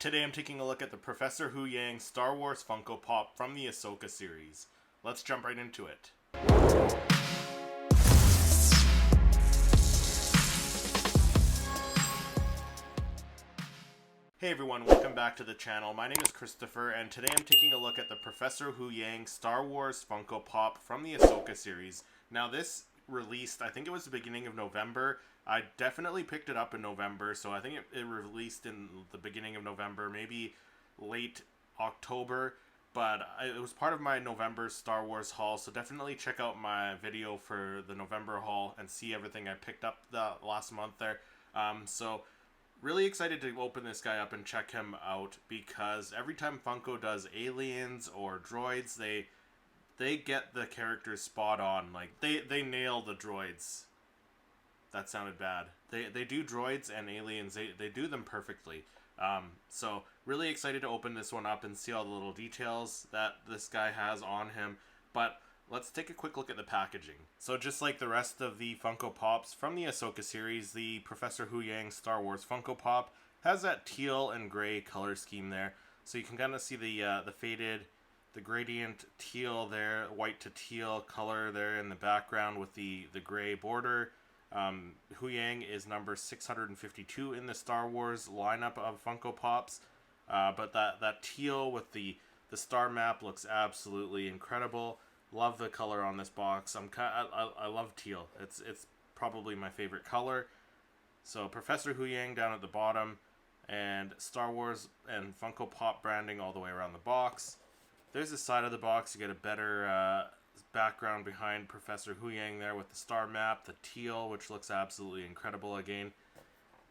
Today I'm taking a look at the Professor Huyang Star Wars Funko Pop from the Ahsoka series. Let's jump right into it. Hey everyone, welcome back to the channel. My name is Christopher, and today I'm taking a look at the Professor Huyang Star Wars Funko Pop from the Ahsoka series. Now this released, I think it was the beginning of November. I definitely picked it up in November, so I think it released in the beginning of November, maybe late October, but it was part of my November Star Wars haul, so definitely check out my video for the November haul and see everything I picked up the last month there. So really excited to open this guy up and check him out, because every time Funko does aliens or droids, they get the characters spot on. Like they nail the droids. That sounded bad. They do droids and aliens. They do them perfectly. So really excited to open this one up and see all the little details that this guy has on him. But let's take a quick look at the packaging. So just like the rest of the Funko Pops from the Ahsoka series, the Professor Huyang Star Wars Funko Pop has that teal and gray color scheme there. So you can kind of see the faded, the gradient teal there, white to teal color there in the background with the gray border. Huyang is number 652 in the Star Wars lineup of Funko Pops, but that teal with the star map looks absolutely incredible. Love the color on this box. I love teal. It's probably my favorite color. So Professor Huyang down at the bottom, and Star Wars and Funko Pop branding all the way around the box. There's the side of the box. You get a better background behind Professor Huyang there with the star map, the teal, which looks absolutely incredible again.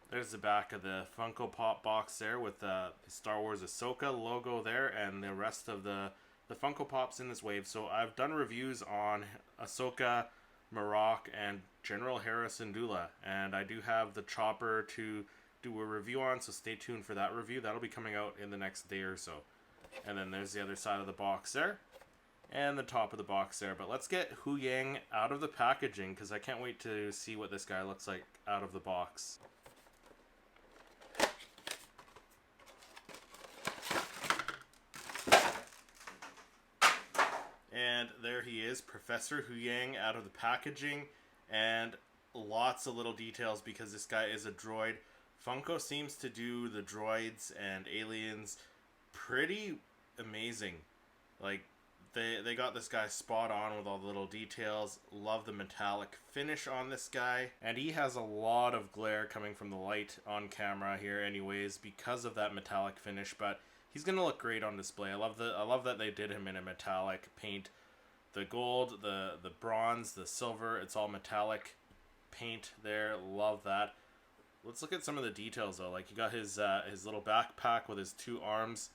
There's the back of the Funko Pop box there with the Star Wars Ahsoka logo there, and the rest of the Funko Pops in this wave. So I've done reviews on Ahsoka, Marok, and General Harrison Dula, and I do have the chopper to do a review on, so stay tuned for that review. That'll be coming out in the next day or so. And then there's the other side of the box there, and the top of the box there. But let's get Huyang out of the packaging, because I can't wait to see what this guy looks like out of the box. And there he is, Professor Huyang out of the packaging, and lots of little details because this guy is a droid. Funko seems to do the droids and aliens pretty amazing. Like, they got this guy spot on with all the little details. Love the metallic finish on this guy. And he has a lot of glare coming from the light on camera here anyways because of that metallic finish, but he's going to look great on display. I love that they did him in a metallic paint. The gold, the bronze, the silver, it's all metallic paint there. Love that. Let's look at some of the details though. Like, he got his little backpack with his two arms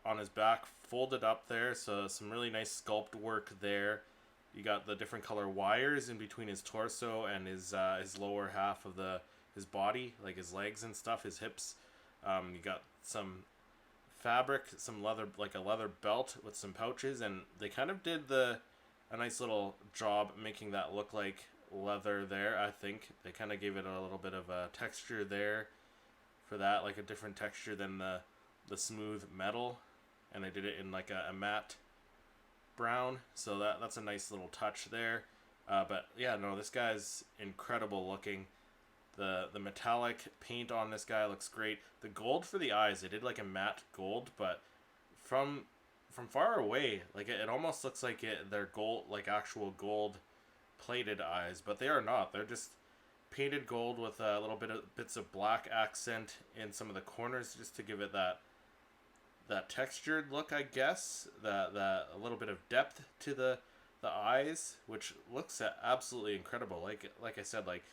on his back folded up there, so some really nice sculpt work there. You got the different color wires in between his torso and his lower half of his body, like his legs and stuff, his hips. You got some fabric, some leather, like a leather belt with some pouches, and they kind of did a nice little job making that look like leather there. I think they kind of gave it a little bit of a texture there for that, like a different texture than the smooth metal, and they did it in like a matte brown, so that's a nice little touch there. But yeah, no, this guy's incredible looking. The metallic paint on this guy looks great. The gold for the eyes, they did like a matte gold, but from far away, like it almost looks like they're gold, like actual gold plated eyes, but they are not. They're just painted gold with a little bits of black accent in some of the corners, just to give it that textured look, I guess. That a little bit of depth to the eyes, which looks absolutely incredible. Like I said, like,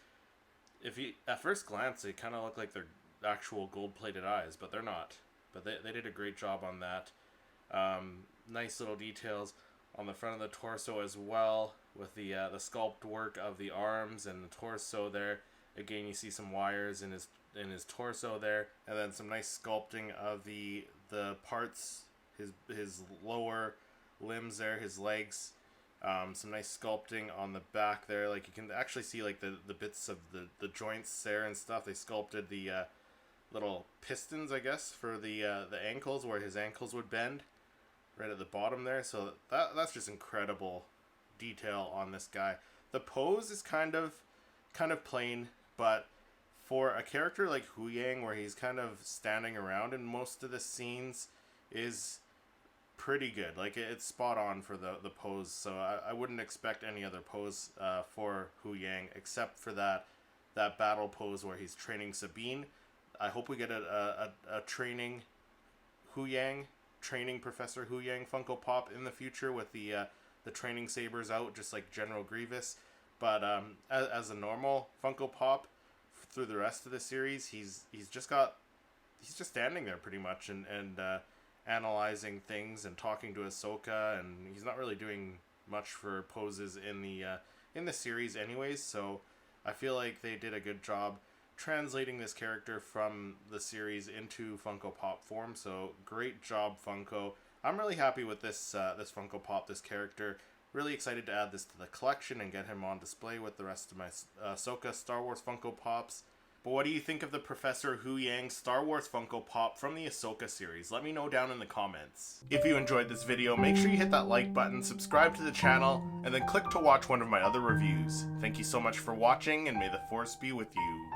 if you at first glance they kind of look like they're actual gold plated eyes, but they're not. But they did a great job on that. Nice little details on the front of the torso as well, with the sculpt work of the arms and the torso there. Again, you see some wires in his torso there, and then some nice sculpting of the parts, his lower limbs there, his legs. Some nice sculpting on the back there. Like, you can actually see like the bits of the joints there and stuff. They sculpted the little pistons, I guess, for the ankles, where his ankles would bend, right at the bottom there. So that's just incredible detail on this guy. The pose is kind of plain, but for a character like Huyang, where he's kind of standing around in most of the scenes, is pretty good. Like, it's spot on for the pose. So I wouldn't expect any other pose for Huyang except for that battle pose where he's training Sabine. I hope we get a training Huyang, training Professor Huyang Funko Pop in the future with the training sabers out, just like General Grievous. But as a normal Funko Pop through the rest of the series, he's just standing there pretty much and analyzing things and talking to Ahsoka, and he's not really doing much for poses in the series anyways. So I feel like they did a good job translating this character from the series into Funko Pop form. So great job, Funko. I'm really happy with this Funko Pop, this character. Really excited to add this to the collection and get him on display with the rest of my Ahsoka Star Wars Funko Pops. But what do you think of the Professor Huyang Star Wars Funko Pop from the Ahsoka series? Let me know down in the comments. If you enjoyed this video, make sure you hit that like button, subscribe to the channel, and then click to watch one of my other reviews. Thank you so much for watching, and may the Force be with you.